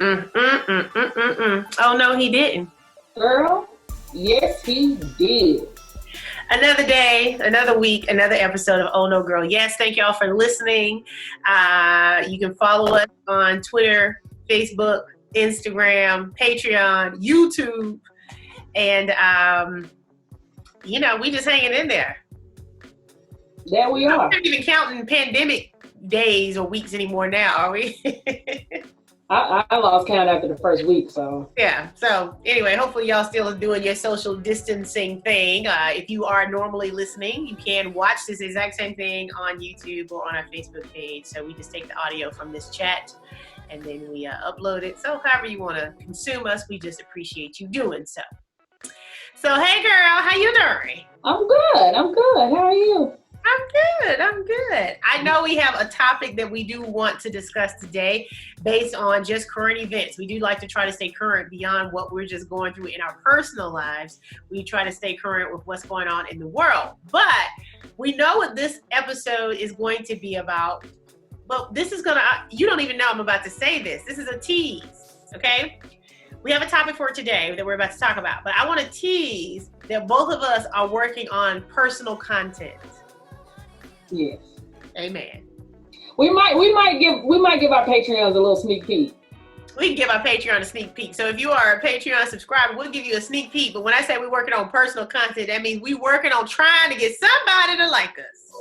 Oh, no, he didn't. Girl, yes, he did. Another day, another week, another episode of Oh No Girl. Yes, thank y'all for listening. You can follow us on Twitter, Facebook, Instagram, Patreon, YouTube, and we just hanging in there. There we are. We're not even counting pandemic days or weeks anymore now, are we? I lost count after the first week, so. Yeah, so anyway, hopefully y'all still doing your social distancing thing. If you are normally listening, you can watch this exact same thing on YouTube or on our Facebook page. So we just take the audio from this chat and then we upload it. So however you want to consume us, we just appreciate you doing so. So hey girl, how you doing? I'm good. How are you? I'm good. I know we have a topic that we do want to discuss today based on just current events. We do like to try to stay current beyond what we're just going through in our personal lives. We try to stay current with what's going on in the world. But we know what this episode is going to be about. But this is you don't even know I'm about to say this. This is a tease, okay? We have a topic for today that we're about to talk about. But I want to tease that both of us are working on personal content. Yes. Amen. We might give our Patreons a little sneak peek. We can give our Patreon a sneak peek. So if you are a Patreon subscriber, we'll give you a sneak peek. But when I say we're working on personal content, that means we're working on trying to get somebody to like us.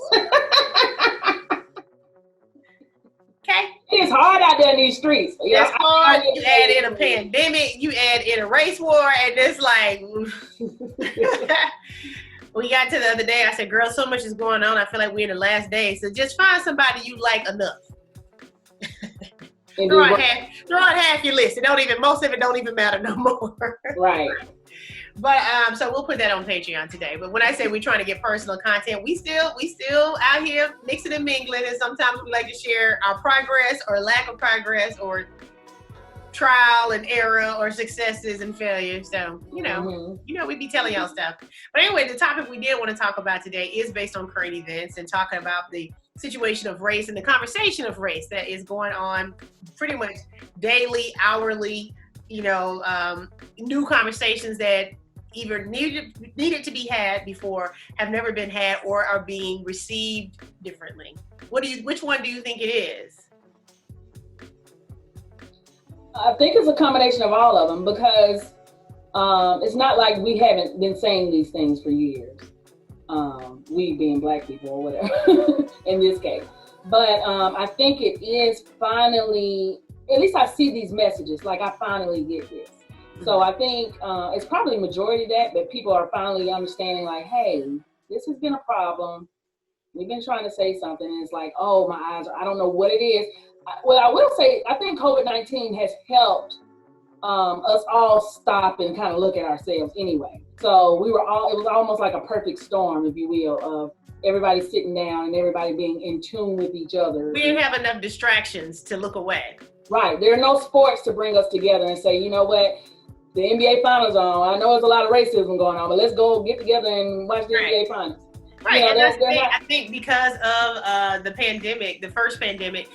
Okay? It's hard out there in these streets. It's hard. You add in a pandemic, you add in a race war, and it's like... We got to the other day, I said, girl, so much is going on. I feel like we're in the last day. So just find somebody you like enough. throw out half your list. Most of it don't even matter no more. Right. But so we'll put that on Patreon today. But when I say we're trying to get personal content, we still out here mixing and mingling, and sometimes we like to share our progress or lack of progress or trial and error or successes and failures. So, we be telling y'all stuff. But anyway, the topic we did want to talk about today is based on current events and talking about the situation of race and the conversation of race that is going on pretty much daily, hourly, new conversations that either needed to be had before, have never been had, or are being received differently. Which one do you think it is? I think it's a combination of all of them because it's not like we haven't been saying these things for years. We being Black people or whatever in this case. But I think it is finally, at least I see these messages, like I finally get this. So I think it's probably majority of that people are finally understanding like, hey, this has been a problem. We've been trying to say something and it's like, oh, my eyes, I don't know what it is. Well, I will say, I think COVID-19 has helped us all stop and kind of look at ourselves anyway. So it was almost like a perfect storm, if you will, of everybody sitting down and everybody being in tune with each other. We didn't have enough distractions to look away. Right. There are no sports to bring us together and say, you know what, the NBA Finals on. I know there's a lot of racism going on, but let's go get together and watch the NBA Finals. Right. And I think because of the pandemic, the first pandemic,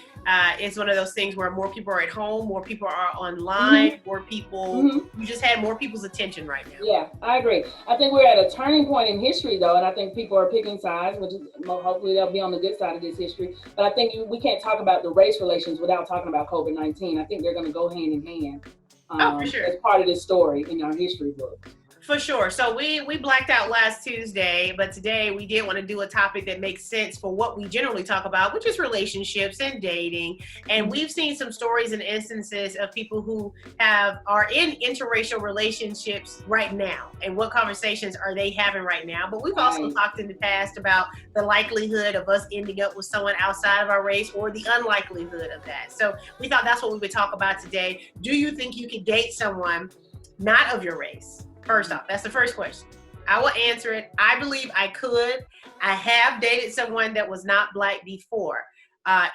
it's one of those things where more people are at home, more people are online, more people, you just had more people's attention right now. Yeah, I agree. I think we're at a turning point in history though, and I think people are picking sides, which is hopefully they'll be on the good side of this history. But I think we can't talk about the race relations without talking about COVID-19. I think they're going to go hand in hand for sure. as part of this story in our history book. For sure. So we blacked out last Tuesday, but today we did want to do a topic that makes sense for what we generally talk about, which is relationships and dating. And we've seen some stories and instances of people who are in interracial relationships right now, and what conversations are they having right now. But we've also talked in the past about the likelihood of us ending up with someone outside of our race, or the unlikelihood of that. So we thought that's what we would talk about today. Do you think you could date someone not of your race? First off, that's the first question. I will answer it. I believe I could. I have dated someone that was not Black before.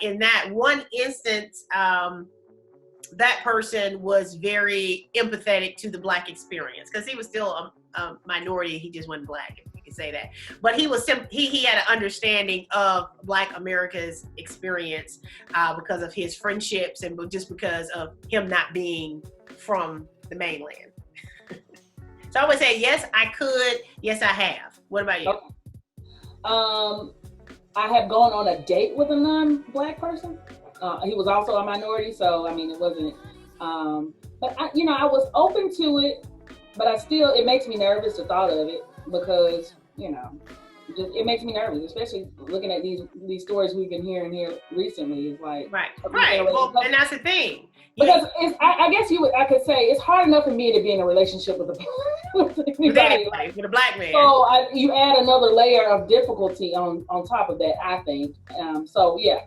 In that one instance, that person was very empathetic to the Black experience, because he was still a minority. He just wasn't Black, if you can say that. But he was he had an understanding of Black America's experience because of his friendships and just because of him not being from the mainland. So I would say, yes, I could. Yes, I have. What about you? Okay. I have gone on a date with a non-Black person. He was also a minority, so I mean, it wasn't. But I was open to it, but it makes me nervous the thought of it, because it makes me nervous, especially looking at these stories we've been hearing here recently. It's like right. Well, and that's the thing. Because I guess I could say it's hard enough for me to be in a relationship with with a Black man. So you add another layer of difficulty on top of that, I think. So yeah.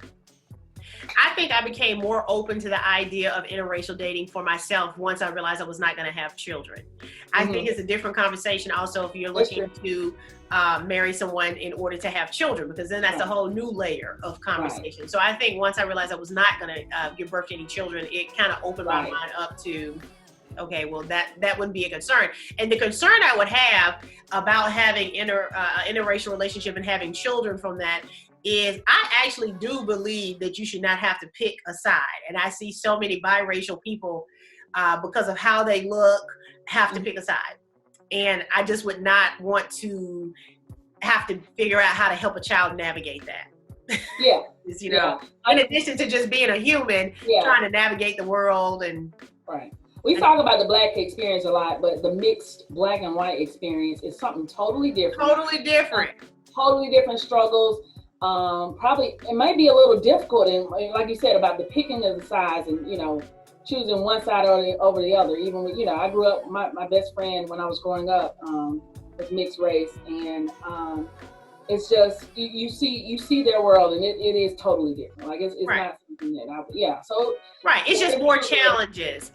I think I became more open to the idea of interracial dating for myself once I realized I was not going to have children. I think it's a different conversation also if you're looking to marry someone in order to have children, because then that's a whole new layer of conversation. Right. So I think once I realized I was not going to give birth to any children, it kind of opened my mind up to, okay, well, that wouldn't be a concern. And the concern I would have about having interracial relationship and having children from that is I actually do believe that you should not have to pick a side. And I see so many biracial people, because of how they look, have to pick a side. And I just would not want to have to figure out how to help a child navigate that. Yeah. In addition to just being a human, trying to navigate the world. And right. We talk about the Black experience a lot, but the mixed Black and white experience is something totally different. Totally different struggles. Probably it might be a little difficult, and like you said about the picking of the sides and choosing one side over the other. Even with, I grew up, my best friend when I was growing up was mixed race, and it's just you see their world, and it is totally different. Like it's not something that so right. It's just more challenges.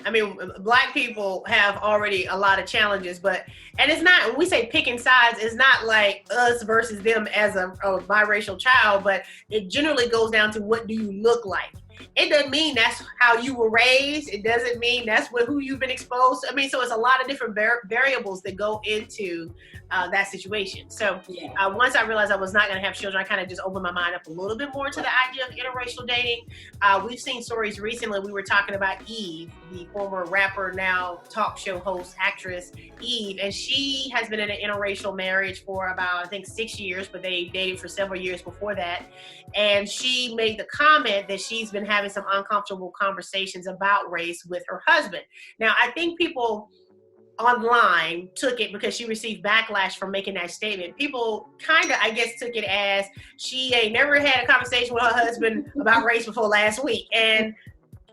I mean, Black people have already a lot of challenges, and it's not, when we say picking sides, it's not like us versus them as a biracial child, but it generally goes down to what do you look like. It doesn't mean that's how you were raised. It doesn't mean that's who you've been exposed to. I mean, so it's a lot of different variables that go into that situation. So once I realized I was not going to have children, I kind of just opened my mind up a little bit more to the idea of interracial dating. We've seen stories recently. We were talking about Eve, the former rapper, now talk show host, actress, Eve, and she has been in an interracial marriage for about, I think, 6 years, but they dated for several years before that. And she made the comment that she's been having some uncomfortable conversations about race with her husband. Now, I think people online took it because she received backlash for making that statement. People kind of, I guess, took it as she ain't never had a conversation with her husband about race before last week. And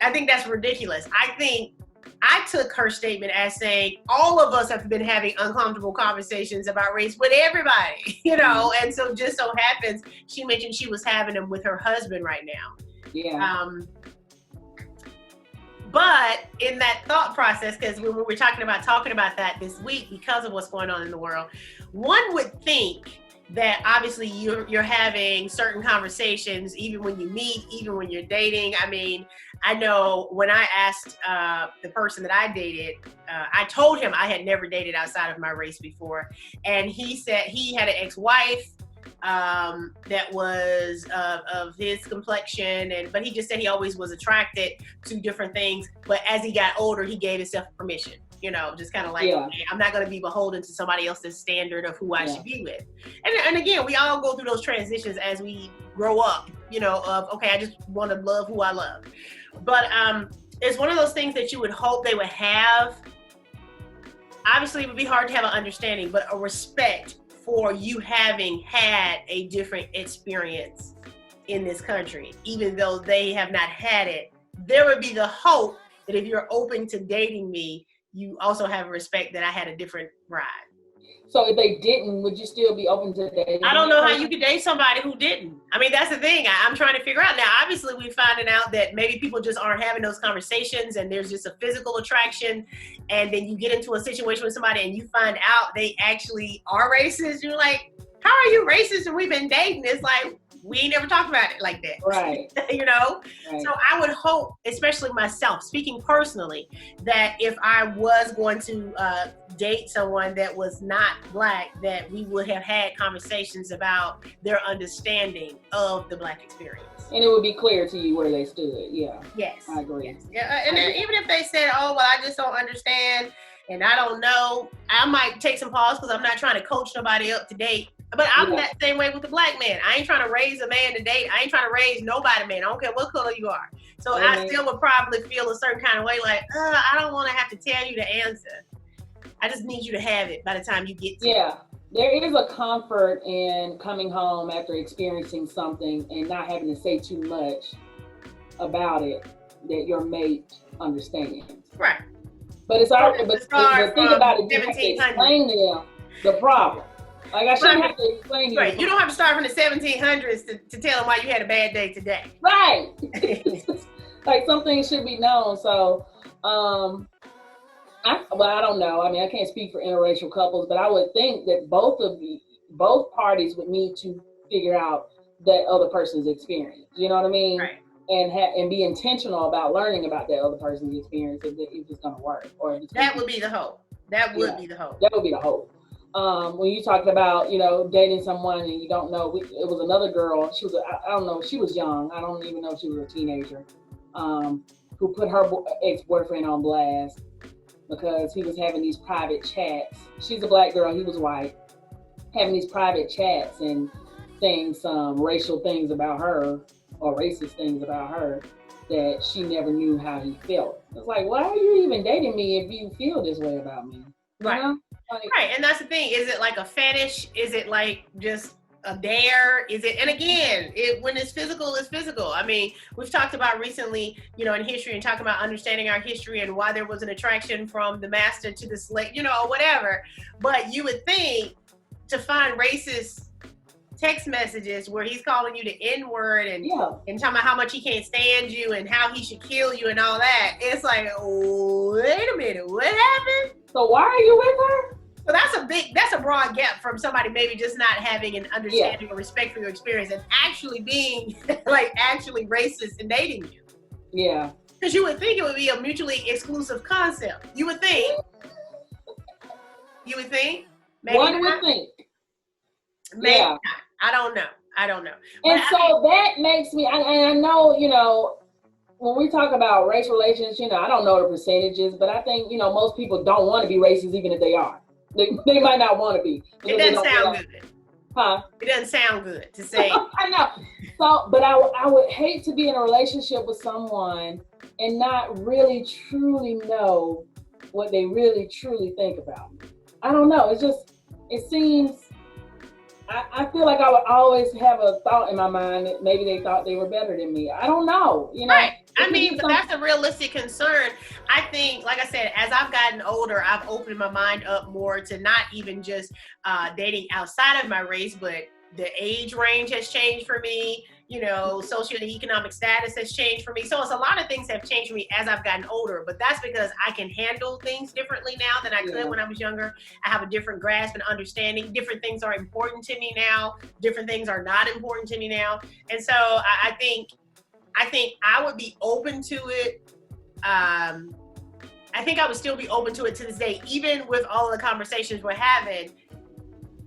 I think that's ridiculous. I took her statement as saying all of us have been having uncomfortable conversations about race with everybody, and so just so happens she mentioned she was having them with her husband right now. Yeah. But in that thought process, because when we were talking about that this week, because of what's going on in the world, one would think that obviously you're having certain conversations, even when you meet, even when you're dating. I mean, I know when I asked the person that I dated, I told him I had never dated outside of my race before. And he said he had an ex-wife that was of his complexion, but he just said he always was attracted to different things. But as he got older, he gave himself permission. Just kind of like, okay, I'm not going to be beholden to somebody else's standard of who I should be with. And again, we all go through those transitions as we grow up, of, okay, I just want to love who I love. But it's one of those things that you would hope they would have. Obviously, it would be hard to have an understanding, but a respect for you having had a different experience in this country, even though they have not had it. There would be the hope that if you're open to dating me, you also have respect that I had a different ride. So if they didn't, would you still be open to dating? I don't know how you could date somebody who didn't. I mean, that's the thing I'm trying to figure out. Now, obviously, we're finding out that maybe people just aren't having those conversations and there's just a physical attraction. And then you get into a situation with somebody and you find out they actually are racist. You're like, how are you racist and we've been dating? It's like, we ain't never talked about it like that. Right. You know? Right. So I would hope, especially myself, speaking personally, that if I was going to date someone that was not Black, that we would have had conversations about their understanding of the Black experience. And it would be clear to you where they stood. Yeah. Yes. I agree. Yes. Yeah. And then even if they said, oh, well, I just don't understand and I don't know, I might take some pause because I'm not trying to coach nobody up to date. But I'm that same way with the Black man. I ain't trying to raise a man to date. I ain't trying to raise nobody, man. I don't care what color you are. So I still would probably feel a certain kind of way, like, I don't want to have to tell you the answer. I just need you to have it by the time you get to it. Yeah. There is a comfort in coming home after experiencing something and not having to say too much about it that your mate understands. Right. But it's already, but think about it, you have to explain to them the problem. Like, I shouldn't have to explain to you. Right. You don't have to start from the 1700s to tell them why you had a bad day today. Right. Like, some things should be known. So, I don't know. I mean, I can't speak for interracial couples, but I would think that both parties would need to figure out that other person's experience. You know what I mean? Right. And be intentional about learning about that other person's experience if it's going to work. That would be the hope. That would be the hope. That would be the hope. When you talked about, dating someone and you don't know, it was another girl. She was, I don't know, she was young. I don't even know if she was a teenager, who put her ex-boyfriend on blast because he was having these private chats. She's a Black girl, he was white, having these private chats and saying some racial things about her or racist things about her that she never knew how he felt. It's like, why are you even dating me if you feel this way about me? Right. Right, and that's the thing. Is it like a fetish? Is it like just a dare? Is it? And again, when it's physical, it's physical. I mean, we've talked about recently, in history and talking about understanding our history and why there was an attraction from the master to the slave, or whatever. But you would think to find racist text messages where he's calling you the N-word and talking about how much he can't stand you and how he should kill you and all that. It's like, oh, wait a minute, what happened? So why are you with her? So that's a broad gap from somebody maybe just not having an understanding or respect for your experience and actually being actually racist and dating you. Yeah. Because you would think it would be a mutually exclusive concept. You would think. Maybe One would think. Maybe not. I don't know. And so that makes me, I know, when we talk about race relations, I don't know the percentages, but I think, most people don't want to be racist even if they are. They might not want to be. It doesn't sound good. Huh? It doesn't sound good to say. I know. So, but I would hate to be in a relationship with someone and not really truly know what they really truly think about me. I don't know. It seems, I feel like I would always have a thought in my mind that maybe they thought they were better than me. I don't know. Right. I mean, but that's a realistic concern. I think, like I said, as I've gotten older, I've opened my mind up more to not even just dating outside of my race, but the age range has changed for me. Socioeconomic status has changed for me. So it's a lot of things have changed for me as I've gotten older, but that's because I can handle things differently now than I could when I was younger. I have a different grasp and understanding. Different things are important to me now. Different things are not important to me now. And so I think I would be open to it. I think I would still be open to it to this day, even with all of the conversations we're having.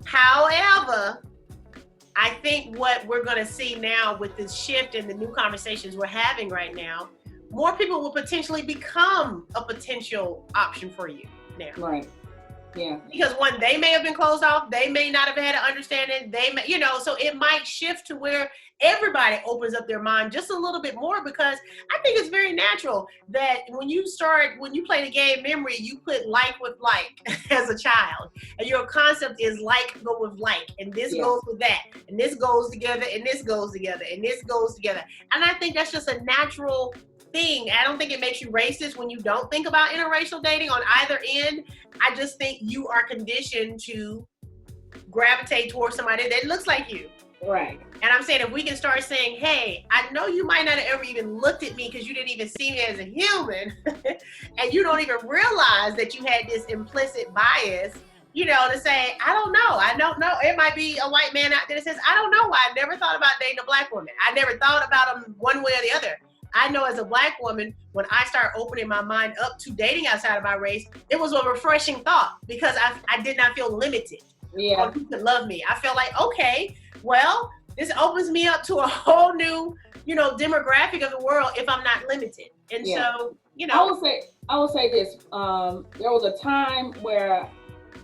However, I think what we're going to see now with this shift in the new conversations we're having right now, more people will potentially become a potential option for you now. Right. Yeah. Because one, they may have been closed off. They may not have had an understanding. They may, so it might shift to where everybody opens up their mind just a little bit more, because I think it's very natural that when you play the game memory, you put like with like as a child, and your concept is like go with like, and this goes with that, and this goes together, and this goes together, and this goes together. And I think that's just a natural thing. I don't think it makes you racist when you don't think about interracial dating on either end. I just think you are conditioned to gravitate towards somebody that looks like you. Right. And I'm saying if we can start saying, hey, I know you might not have ever even looked at me because you didn't even see me as a human and you don't even realize that you had this implicit bias, you know, to say, I don't know. I don't know. It might be a white man out there that says, I don't know why. I never thought about dating a black woman. I never thought about them one way or the other. I know as a black woman, when I start opening my mind up to dating outside of my race, it was a refreshing thought because I did not feel limited. Yeah. Or who could love me. I felt like, okay, well, this opens me up to a whole new, you know, demographic of the world if I'm not limited. And so, you know. I will say this. There was a time where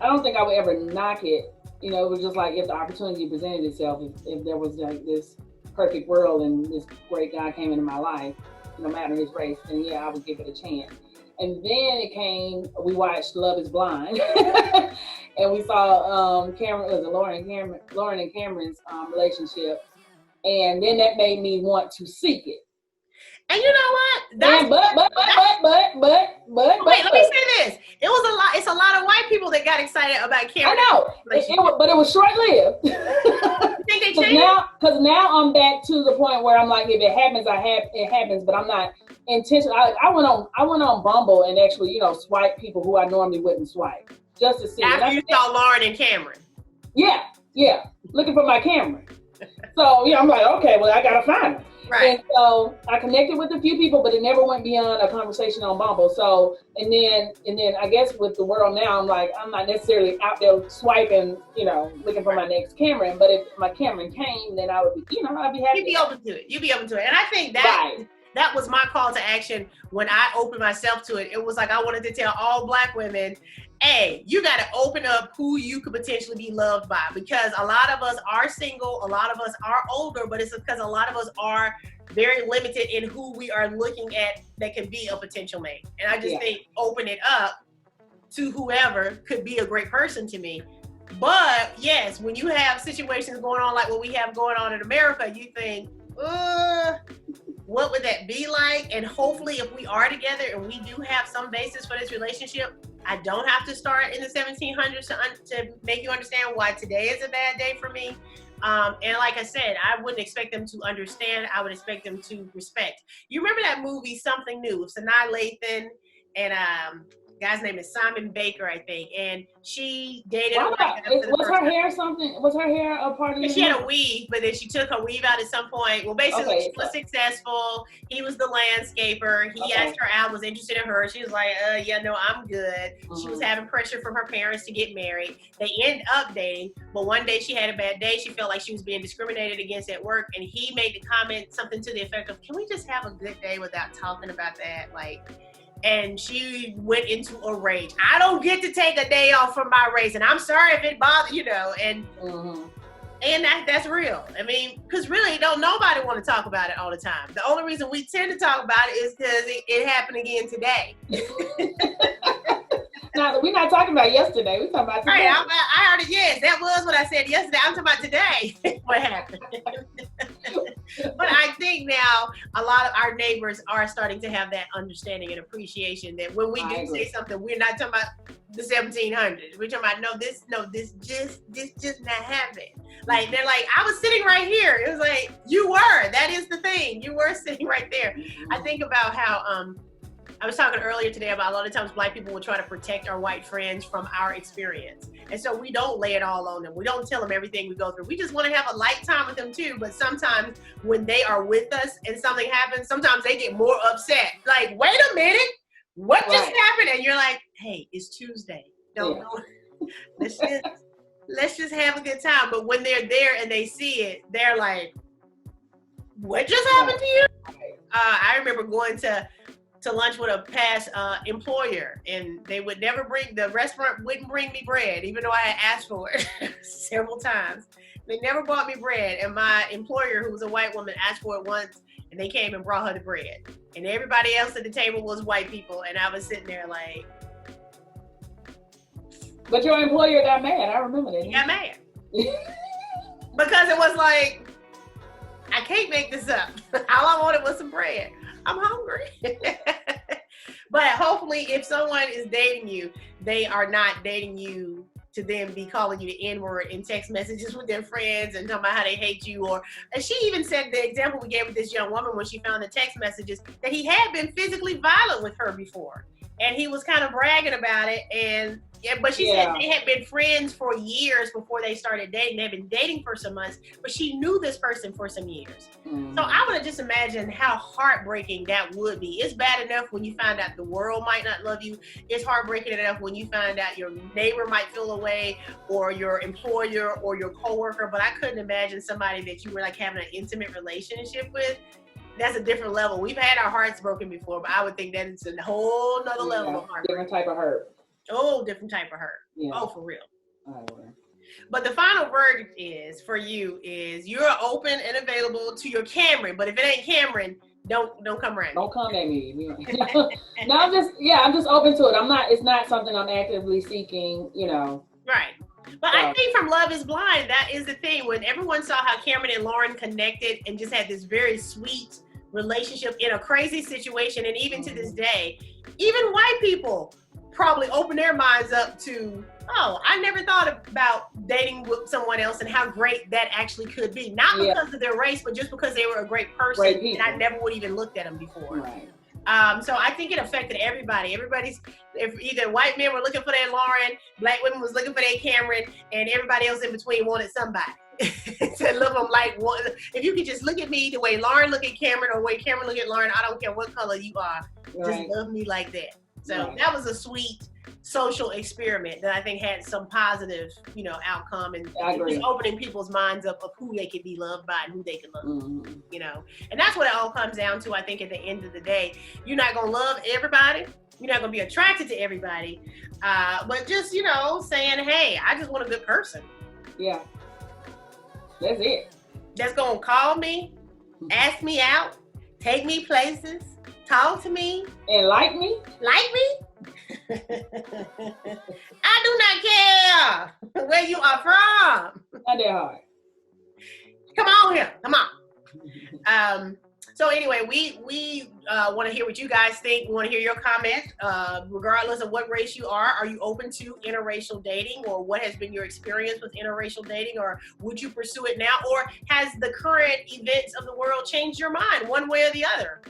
I don't think I would ever knock it. You know, it was just like if the opportunity presented itself, if there was like this perfect world and this great guy came into my life, no matter his race, then yeah, I would give it a chance. And then it came, we watched Love is Blind. And we saw Lauren and Cameron's relationship. And then that made me want to seek it. And you know what? But wait, let me say this. It was a lot. It's a lot of white people that got excited about Cameron. I know, but it was short-lived. You think they changed? Because now I'm back to the point where I'm like, if it happens, it happens. But I'm not intentional. I went on Bumble and actually, you know, swipe people who I normally wouldn't swipe just to see. After you saw Lauren and Cameron. Yeah, looking for my Cameron. So yeah, I'm like, okay, well, I gotta find him. Right. And so I connected with a few people, but it never went beyond a conversation on Bumble. So, and then I guess with the world now, I'm like, I'm not necessarily out there swiping, you know, looking for my next Cameron. But if my Cameron came, then I would be, you know, I'd be happy. You'd be open to it. You'd be open to it. And I think that was my call to action when I opened myself to it. It was like I wanted to tell all black women, hey, you got to open up who you could potentially be loved by, because a lot of us are single, a lot of us are older, but it's because a lot of us are very limited in who we are looking at that can be a potential mate. And I just think open it up to whoever could be a great person to me. But yes, when you have situations going on like what we have going on in America, you think, what would that be like? And hopefully if we are together and we do have some basis for this relationship, I don't have to start in the 1700s to make you understand why today is a bad day for me. And like I said, I wouldn't expect them to understand. I would expect them to respect. You remember that movie, Something New, Sanaa Lathan and guy's name is Simon Baker, I think, and she dated a white guy. Was her hair something? Was her hair a part of it? She had a weave, but then she took her weave out at some point. Well, basically, she was successful. He was the landscaper. He asked her out, was interested in her. She was like, yeah, no, I'm good. She was having pressure from her parents to get married. They end up dating, but one day she had a bad day. She felt like she was being discriminated against at work, and he made the comment, something to the effect of, can we just have a good day without talking about that? Like, and she went into a rage. I don't get to take a day off from my race, and I'm sorry if it bothers, you know, and that's real. I mean, because really, don't nobody want to talk about it all the time. The only reason we tend to talk about it is because it happened again today. No, we're not talking about yesterday. We're talking about today. Right, I already, yes, that was what I said yesterday. I'm talking about today. What happened? But I think now a lot of our neighbors are starting to have that understanding and appreciation that when we do say something, we're not talking about the 1700s. We're talking about this just not happened. Like, they're like, I was sitting right here. It was like, you were. That is the thing. You were sitting right there. I think about how I was talking earlier today about a lot of times black people will try to protect our white friends from our experience. And so we don't lay it all on them. We don't tell them everything we go through. We just want to have a light time with them too. But sometimes when they are with us and something happens, sometimes they get more upset. Like, wait a minute, what just happened? And you're like, hey, it's Tuesday. Don't go. Let's just have a good time. But when they're there and they see it, they're like, what just happened to you? I remember going to lunch with a past employer, and they would never the restaurant wouldn't bring me bread, even though I had asked for it several times. They never brought me bread, and my employer, who was a white woman, asked for it once, and they came and brought her the bread. And everybody else at the table was white people, and I was sitting there like... But your employer got mad, I remember that. He got mad. Because it was like, I can't make this up. All I wanted was some bread. I'm hungry. But hopefully if someone is dating you, they are not dating you to then be calling you the N-word in text messages with their friends and talking about how they hate you. And she even said, the example we gave with this young woman when she found the text messages, that he had been physically violent with her before. and he was kind of bragging about it. And yeah, but she said they had been friends for years before they started dating. They had been dating for some months, but she knew this person for some years. Mm-hmm. So I want to just imagine how heartbreaking that would be. It's bad enough when you find out the world might not love you. It's heartbreaking enough when you find out your neighbor might feel away, or your employer or your coworker. But I couldn't imagine somebody that you were like having an intimate relationship with. That's a different level. We've had our hearts broken before, but I would think that it's a whole nother level of heart. Different type of hurt. Oh, different type of hurt. Yeah. Oh, for real. But the final verdict is for you is you're open and available to your Cameron. But if it ain't Cameron, don't come around. Don't come at me. No, I'm just open to it. It's not something I'm actively seeking, Right. But I think from Love is Blind, that is the thing. When everyone saw how Cameron and Lauren connected and just had this very sweet relationship in a crazy situation, and even to this day, even white people probably open their minds up to, oh, I never thought about dating with someone else and how great that actually could be. Not because of their race, but just because they were a great person, and I never would even looked at them before. Right. So I think it affected everybody. If either white men were looking for their Lauren, black women was looking for their Cameron, and everybody else in between wanted somebody to love them like one. If you could just look at me the way Lauren look at Cameron, or the way Cameron look at Lauren, I don't care what color you are, just love me like that. So that was a sweet social experiment that I think had some positive, outcome, and just opening people's minds up of who they could be loved by and who they can love, and that's what it all comes down to. I think at the end of the day, you're not going to love everybody. You're not going to be attracted to everybody, but just, saying, hey, I just want a good person. Yeah. That's it. That's going to call me, ask me out, take me places, talk to me. And like me? Like me? I do not care where you are from. Not that hard. Come on here. Come on. So anyway, we want to hear what you guys think. We want to hear your comments. Regardless of what race you are you open to interracial dating, or what has been your experience with interracial dating, or would you pursue it now, or has the current events of the world changed your mind one way or the other?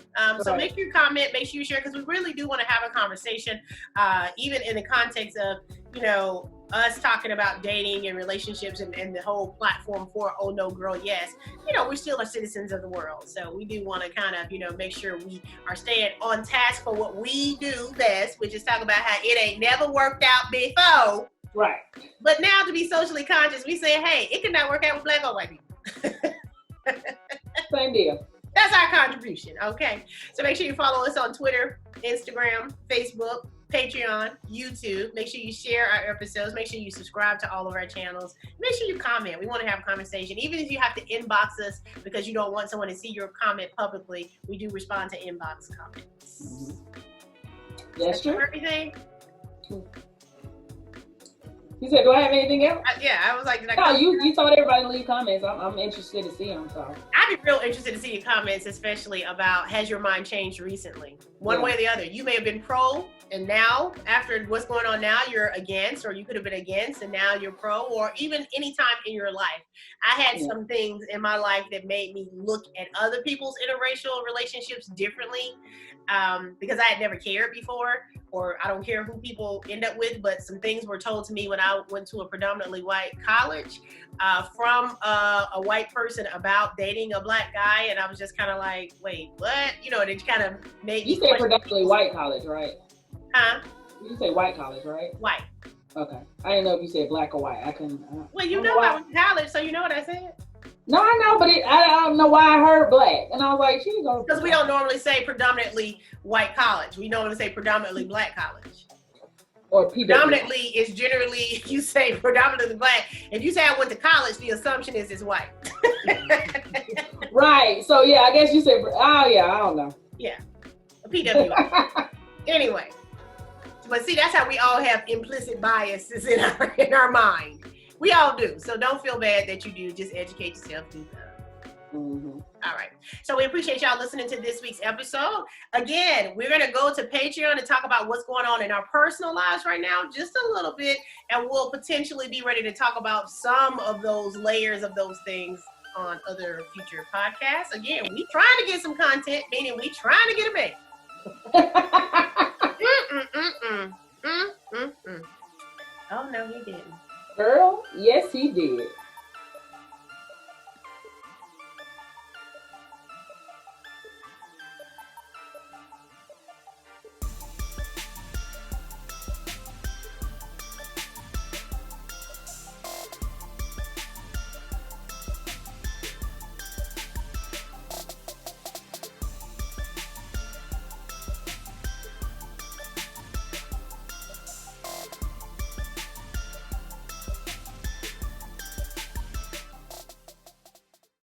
So make sure you comment, make sure you share, because we really do want to have a conversation, even in the context of, us talking about dating and relationships and the whole platform for Oh No Girl Yes. We still are citizens of the world. So we do want to kind of, make sure we are staying on task for what we do best, which is talk about how it ain't never worked out before. Right. But now, to be socially conscious, we say, hey, it could not work out with black or white people. Same deal. That's our contribution, okay? So make sure you follow us on Twitter, Instagram, Facebook, Patreon, YouTube. Make sure you share our episodes. Make sure you subscribe to all of our channels. Make sure you comment. We want to have a conversation. Even if you have to inbox us because you don't want someone to see your comment publicly, we do respond to inbox comments. Mm-hmm. That's true. Everything? You said, do I have anything else? I was like, no, you told everybody to leave comments. I'm interested to see them. So I'd be real interested to see your comments, especially about, has your mind changed recently? One way or the other. You may have been pro, and now, after what's going on now, you're against, or you could have been against, and now you're pro, or even any time in your life. I had some things in my life that made me look at other people's interracial relationships differently, because I had never cared before, or I don't care who people end up with, but some things were told to me when I went to a predominantly white college from a white person about dating a black guy, and I was just kind of like, wait, what? It kind of made me. You said predominantly white college, right? Huh? You say white college, right? White. Okay. I didn't know if you said black or white. I couldn't. Well, I went to college, so you know what I said. No, I know, but I don't know why I heard black, and I was like, "She go." Because we don't normally say predominantly white college. We normally say predominantly black college. Or PW. Predominantly is generally, you say predominantly black. If you say I went to college, the assumption is it's white. Right. So yeah, I guess you said. Oh yeah, I don't know. Yeah, a PW. Anyway, but see, that's how we all have implicit biases in our mind. We all do. So don't feel bad that you do. Just educate yourself. Do that. Mm-hmm. All right. So we appreciate y'all listening to this week's episode. Again, we're going to go to Patreon and talk about what's going on in our personal lives right now, just a little bit. And we'll potentially be ready to talk about some of those layers of those things on other future podcasts. Again, we trying to get some content, meaning we trying to get it made. Mm-mm. Oh no, he didn't. Girl, yes, he did.